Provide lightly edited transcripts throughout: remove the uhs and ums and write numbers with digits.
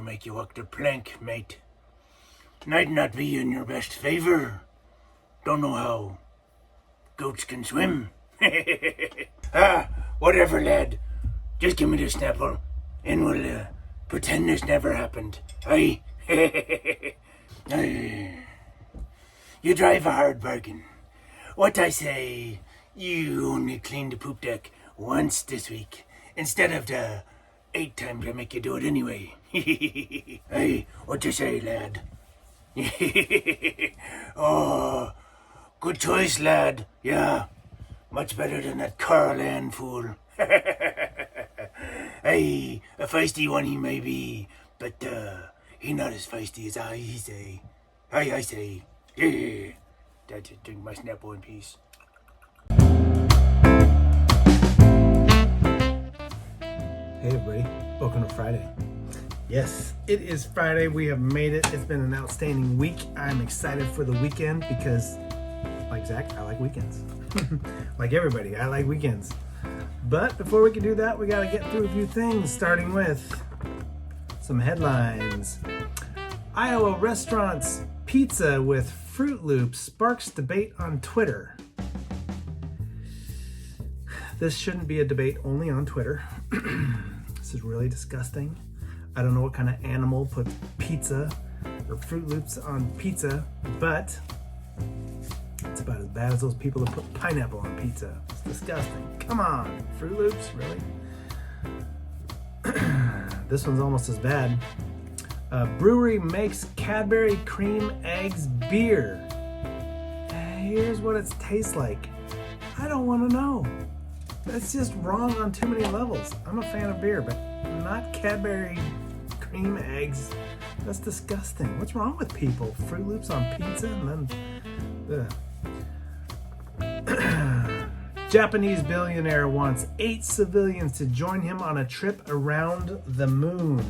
make you walk the plank, mate. I'd not be in your best favor. Don't know how goats can swim. Whatever, lad. Just give me the Snapple, and we'll pretend this never happened. Aye. Aye. You drive a hard bargain. What I say, you only cleaned the poop deck once this week, instead of the 8 times I make you do it anyway. Hey, what you say, lad? Oh, good choice, lad. Yeah, much better than that Carl Ann fool. Hey, a feisty one he may be, but he not as feisty as I say. I say. Yeah. That's it, drink my Snapple in peace. Hey everybody, welcome to Friday. Yes, it is Friday. We have made it. It's been an outstanding week. I'm excited for the weekend because, like Zach, I like weekends. Like everybody, I like weekends. But before we can do that, we got to get through a few things, starting with some headlines. Iowa restaurants pizza with Fruit Loops sparks debate on Twitter. This shouldn't be a debate only on Twitter. This is really disgusting. I don't know what kind of animal put pizza or Fruit Loops on pizza, but it's about as bad as those people that put pineapple on pizza. It's disgusting. Come on, Fruit Loops, really? This one's almost as bad. Brewery makes Cadbury cream eggs beer. Here's what it tastes like. I don't want to know. That's just wrong on too many levels. I'm a fan of beer, but not Cadbury cream eggs. That's disgusting. What's wrong with people? Fruit Loops on pizza and then... Japanese billionaire wants 8 civilians to join him on a trip around the moon.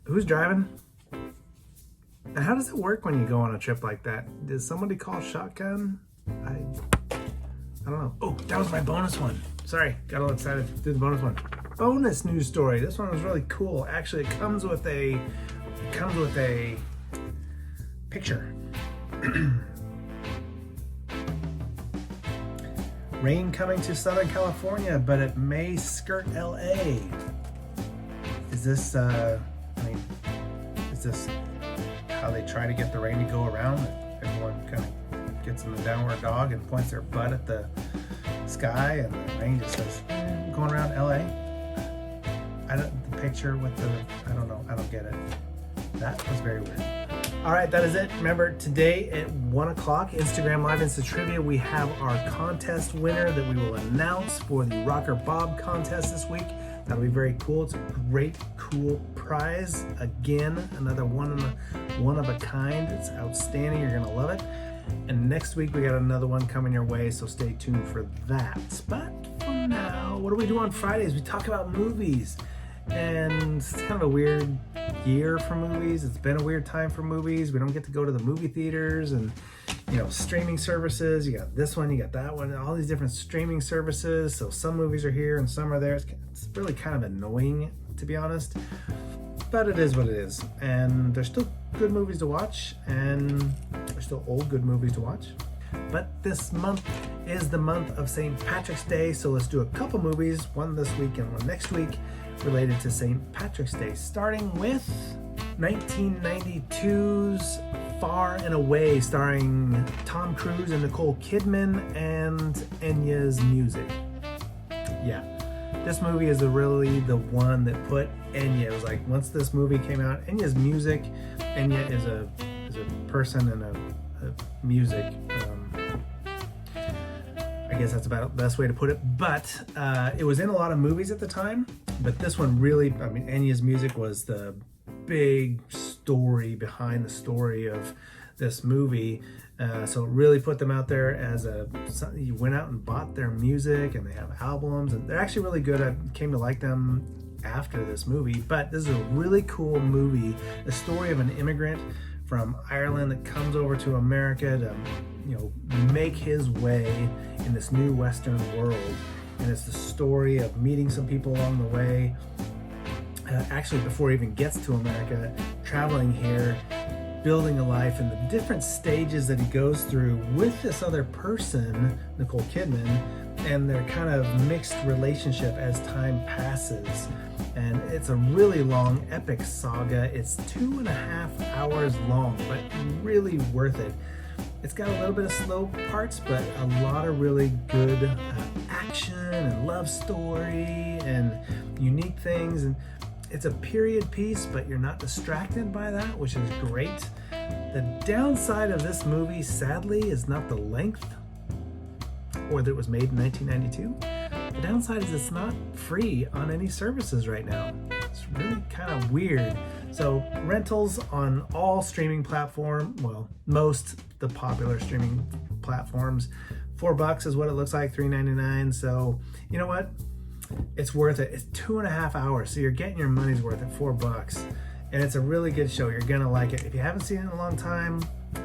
Who's driving? And how does it work when you go on a trip like that? Does somebody call shotgun? I don't know. Oh, that was my bonus one. Sorry, got all excited to do the bonus one. Bonus news story. This one was really cool. Actually, it comes with a picture. Rain coming to Southern California, but it may skirt LA. Is this is this how they try to get the rain to go around? Everyone kind of gets in the downward dog and points their butt at the sky, and the rain just says, going around LA. The picture with I don't know, I don't get it. That was very weird. All right, that is it. Remember, today at 1 o'clock, Instagram Live Insta Trivia, we have our contest winner that we will announce for the Rocker Bob contest this week. That'll be very cool. It's a great, cool prize. Again, another one of a kind. It's outstanding. You're gonna love it. And next week we got another one coming your way, so stay tuned for that. But for now, what do we do on Fridays? We talk about movies. And it's kind of a weird year for movies. It's been a weird time for movies. We don't get to go to the movie theaters and, streaming services. You got this one, you got that one, all these different streaming services. So some movies are here and some are there. It's really kind of annoying, to be honest. But it is what it is. And there's still good movies to watch, and there's still old good movies to watch. But this month is the month of St. Patrick's Day, so let's do a couple movies, one this week and one next week, related to St. Patrick's Day, starting with 1992's Far and Away, starring Tom Cruise and Nicole Kidman and Enya's music. Yeah, this movie is really the one that put Enya. It was like, once this movie came out, Enya's music, Enya is a person and a music. I guess that's about the best way to put it. But it was in a lot of movies at the time. But this one really, Enya's music was the big story behind the story of this movie. So it really put them out there as you went out and bought their music, and they have albums, and they're actually really good. I came to like them after this movie. But this is a really cool movie. The story of an immigrant from Ireland that comes over to America to, make his way in this new Western world. And it's the story of meeting some people along the way, actually before he even gets to America, traveling here, building a life, and the different stages that he goes through with this other person, Nicole Kidman, and their kind of mixed relationship as time passes. And it's a really long, epic saga. It's 2.5 hours long, but really worth it. It's got a little bit of slow parts, but a lot of really good action and love story and unique things. And it's a period piece, but you're not distracted by that, which is great. The downside of this movie, sadly, is not the length, or that it was made in 1992. The downside is it's not free on any services right now. It's really kind of weird. So rentals on all streaming platforms, well, most the popular streaming platforms, $4 is what it looks like, $3.99. So you know what? It's worth it. It's 2.5 hours, so you're getting your money's worth at $4. And it's a really good show. You're gonna like it. If you haven't seen it in a long time,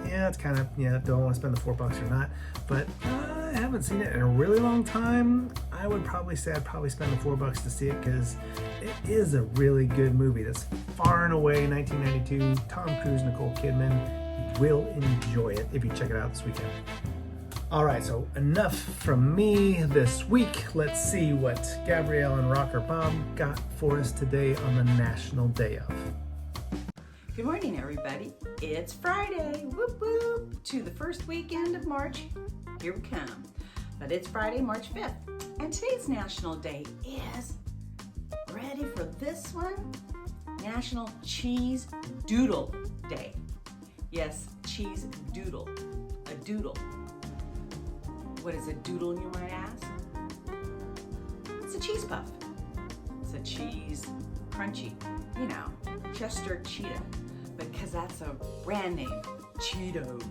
yeah, it's kind of, don't want to spend the $4 or not. But I haven't seen it in a really long time. I would probably say I'd probably spend the $4 to see it, because it is a really good movie. That's far and away 1992. Tom Cruise, Nicole Kidman. You will enjoy it if you check it out this weekend. All right, so enough from me this week. Let's see what Gabrielle and Rocker Bob got for us today on the National Day of. Good morning, everybody. It's Friday. Whoop whoop. To the first weekend of March. Here we come. But it's Friday, March 5th. And today's National Day is, ready for this one? National Cheese Doodle Day. Yes, cheese doodle. A doodle. What is a doodle, you might ask? It's a cheese puff. It's a cheese crunchy, Chester Cheetah, because that's a brand name, Cheetos.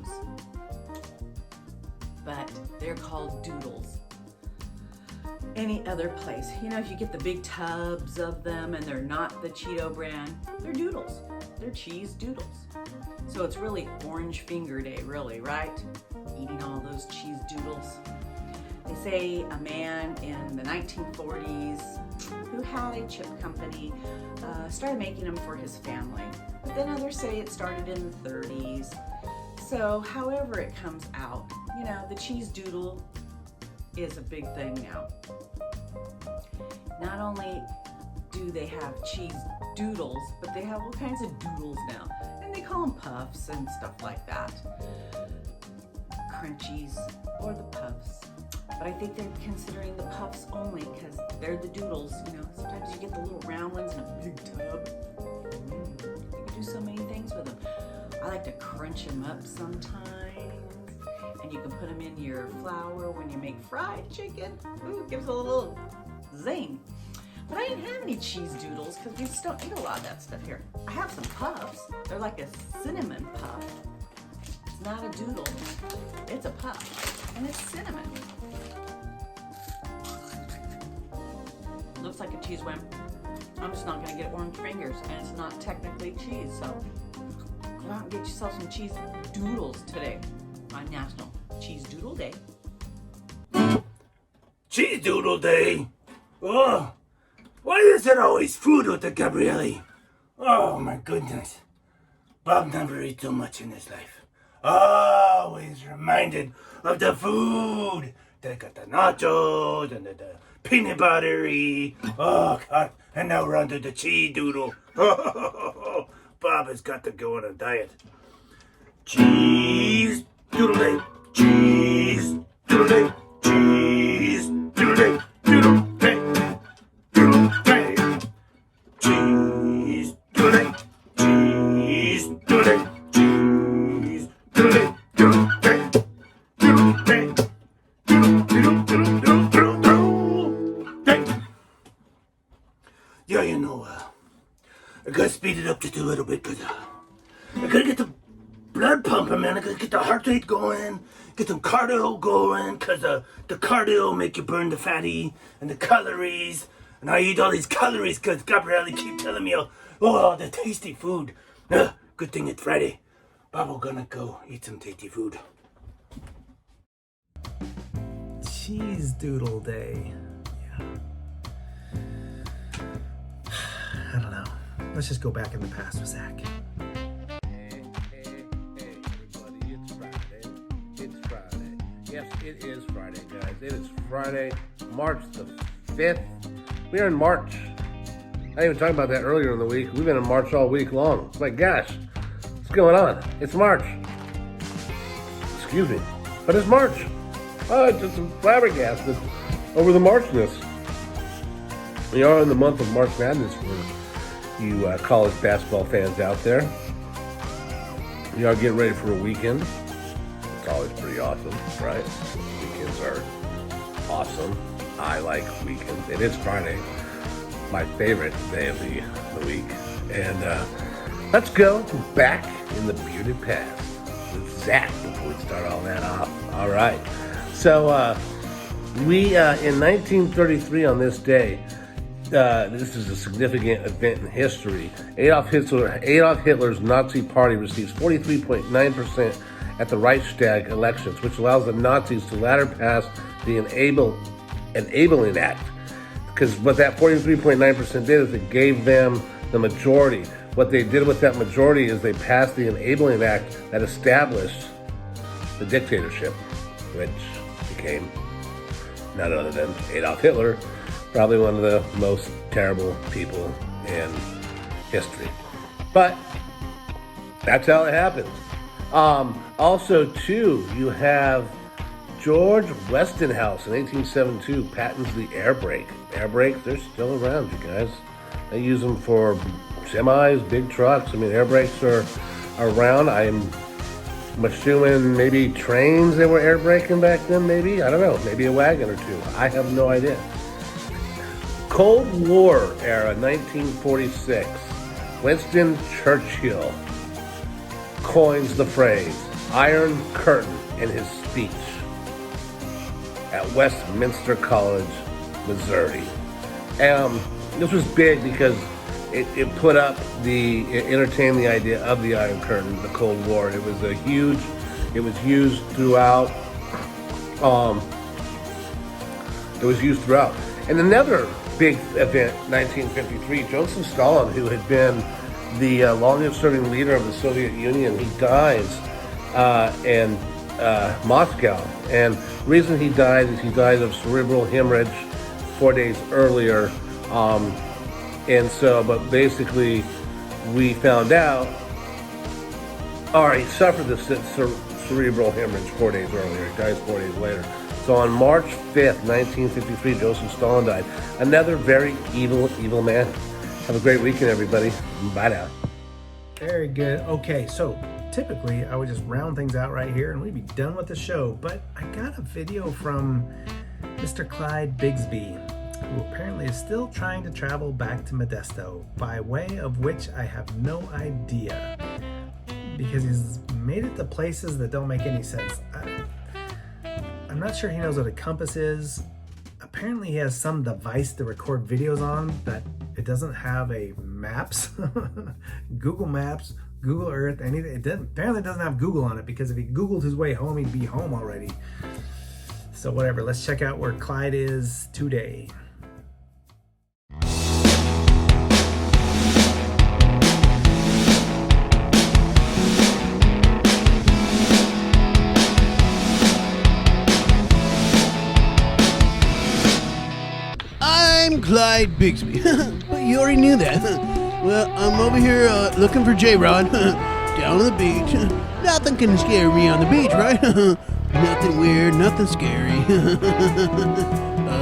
But they're called doodles. Any other place, if you get the big tubs of them and they're not the Cheeto brand, they're doodles. They're cheese doodles. So it's really Orange Finger Day, really, right? Eating all those cheese doodles. They say a man in the 1940s who had a chip company started making them for his family. But then others say it started in the 30s. So however it comes out, the cheese doodle is a big thing now. Not only do they have cheese doodles, but they have all kinds of doodles now. And they call them puffs and stuff like that. Crunchies or the puffs. But I think they're considering the puffs only because they're the doodles. Sometimes you get the little round ones in a big tub. You can do so many things with them. I like to crunch them up sometimes. And you can put them in your flour when you make fried chicken. Ooh, it gives a little zing. But I didn't have any cheese doodles because we just don't eat a lot of that stuff here. I have some puffs. They're like a cinnamon puff. It's not a doodle. It's a puff. And it's cinnamon. Looks like a cheese whim. I'm just not going to get orange fingers. And it's not technically cheese. So go out and get yourself some cheese doodles today on National Cheese Doodle Day. Cheese Doodle Day? Oh, why is there always food with the Gabrielli? Oh my goodness. Bob never ate so much in his life. Always reminded of the food. They got the nachos and the peanut buttery. Oh God, and now we're onto the cheese doodle. Bob has got to go on a diet. Cheese Doodle Day. Cheese Doodle Day. Cheese Doodle Day. Doodle Day. Doodle Day. Cheese Doodle Day. Cheese Doodle Day. Cheese Doodle Day. Doodle Day. Doodle Day. Doodle Doodle Doodle Doodle Doodle Doodle Day. Yeah, I gotta speed it up just a little bit because I gotta get the blood pumping, man. I gotta get the heart rate going, get some cardio going, because the cardio make you burn the fatty and the calories. And I eat all these calories because Gabrielle keep telling me, oh, the tasty food. Good thing it's Friday. Bob, we're gonna go eat some tasty food. Cheese Doodle Day. Yeah. I don't know. let's just go back in the past with Zach. Hey, everybody, it's Friday. It's Friday. Yes, it is Friday, guys. It is Friday, March the 5th. We are in March. I even talked about that earlier in the week. We've been in March all week long. My gosh, what's going on? It's March. Excuse me, but it's March. Oh, it's just flabbergasted over the Marchness. We are in the month of March Madness for you college basketball fans out there. We are getting ready for a weekend. It's always pretty awesome, right? Weekends are awesome. I like weekends. It is Friday, my favorite day of the week. And let's go back in the beauty past with Zach before we start all that off. All right. So we, in 1933 on this day, this is a significant event in history. Adolf Hitler's Nazi Party receives 43.9% at the Reichstag elections, which allows the Nazis to later pass the Enabling Act. Because what that 43.9% did is it gave them the majority. What they did with that majority is they passed the Enabling Act that established the dictatorship, which became none other than Adolf Hitler, probably one of the most terrible people in history. But that's how it happens. Also, too, you have George Westinghouse in 1872 patents the air brake. Air brakes, they're still around, you guys. They use them for semis, big trucks. I mean, air brakes are around. I'm assuming maybe trains they were air braking back then, maybe. I don't know. Maybe a wagon or two. I have no idea. Cold War era, 1946. Winston Churchill coins the phrase Iron Curtain in his speech at Westminster College, Missouri. This was big because it entertained the idea of the Iron Curtain, the Cold War. It was used throughout. And another big event, 1953, Joseph Stalin, who had been the longest-serving leader of the Soviet Union, he dies in Moscow. And the reason he died is he died of cerebral hemorrhage 4 days earlier. But basically, we found out, he suffered this cerebral hemorrhage 4 days earlier. He dies 4 days later. So on March 5th, 1953, Joseph Stalin died. Another very evil man. Have a great weekend, everybody. Bye now. Very good. Okay, so typically I would just round things out right here and we'd be done with the show. But I got a video from Mr. Clyde Bigsby, who apparently is still trying to travel back to Modesto, by way of which I have no idea, because he's made it to places that don't make any sense. I'm not sure he knows what a compass is. Apparently he has some device to record videos on that it doesn't have a maps, Google Maps, Google Earth, anything. Apparently it doesn't have Google on it, because if he Googled his way home, he'd be home already. So whatever, let's check out where Clyde is today. I'm Clyde Bigsby. But you already knew that. Well, I'm over here looking for J-Rod down on the beach. Nothing can scare me on the beach, right? Nothing weird, nothing scary.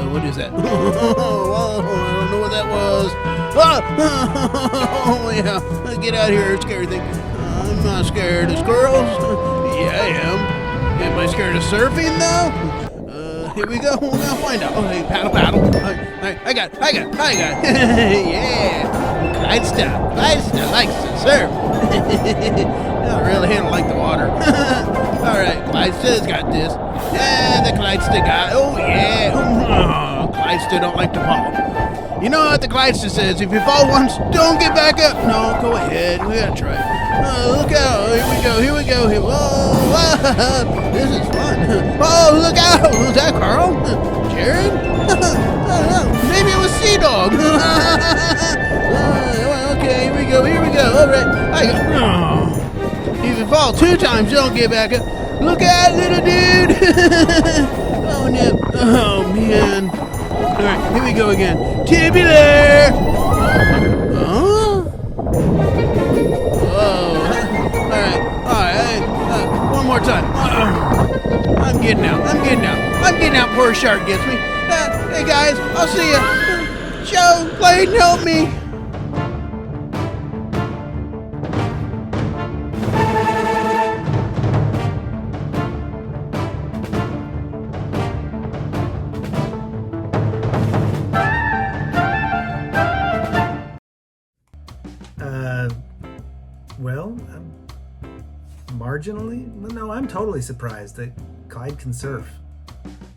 What is that? Oh, I don't know what that was. Oh, yeah. Get out of here, scary thing. I'm not scared of squirrels. Yeah, I am. Am I scared of surfing, though? Here we go. We'll now find out. Oh, hey, paddle. I got it. Yeah. Clyde likes to surf. Not really, he don't like the water. All right, Clydes's got this. And the Clydes's got, oh yeah. Clydes's don't like to fall. You know what the Clydes's says? If you fall once, don't get back up. No, go ahead. We gotta try it. Look out. Here we go. Whoa. This is fun. Oh, look out. Was that Carl? Jared? I don't know. Maybe it was Sea Dog. Okay, here we All right. If you fall 2 times, don't get back up. Look out, little dude. Oh, no. Oh, man. All right, here we go again. Tubular. Huh? Oh. All right. One more time. I'm getting out. I'm getting out before a shark gets me. Hey, guys, I'll see ya. Joe, Clayton, help me. Well, marginally? No, I'm totally surprised that Clyde can surf.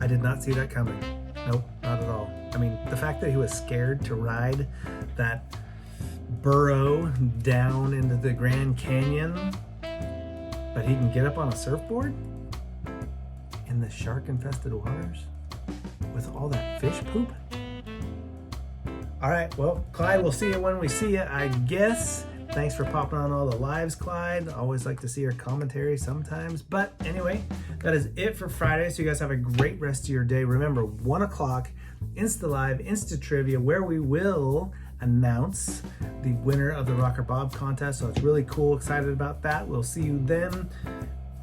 I did not see that coming. Nope, not at all. I mean, the fact that he was scared to ride that burrow down into the Grand Canyon, but he can get up on a surfboard in the shark-infested waters with all that fish poop? All right, well, Clyde, we'll see you when we see you, I guess. Thanks for popping on all the lives, Clyde. Always like to see your commentary sometimes. But anyway, that is it for Friday. So you guys have a great rest of your day. Remember, 1 o'clock, Insta Live, Insta Trivia, where we will announce the winner of the Rocker Bob contest. So it's really cool. Excited about that. We'll see you then.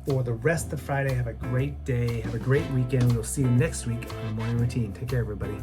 For the rest of Friday, have a great day. Have a great weekend. We'll see you next week on the Morning Routine. Take care, everybody.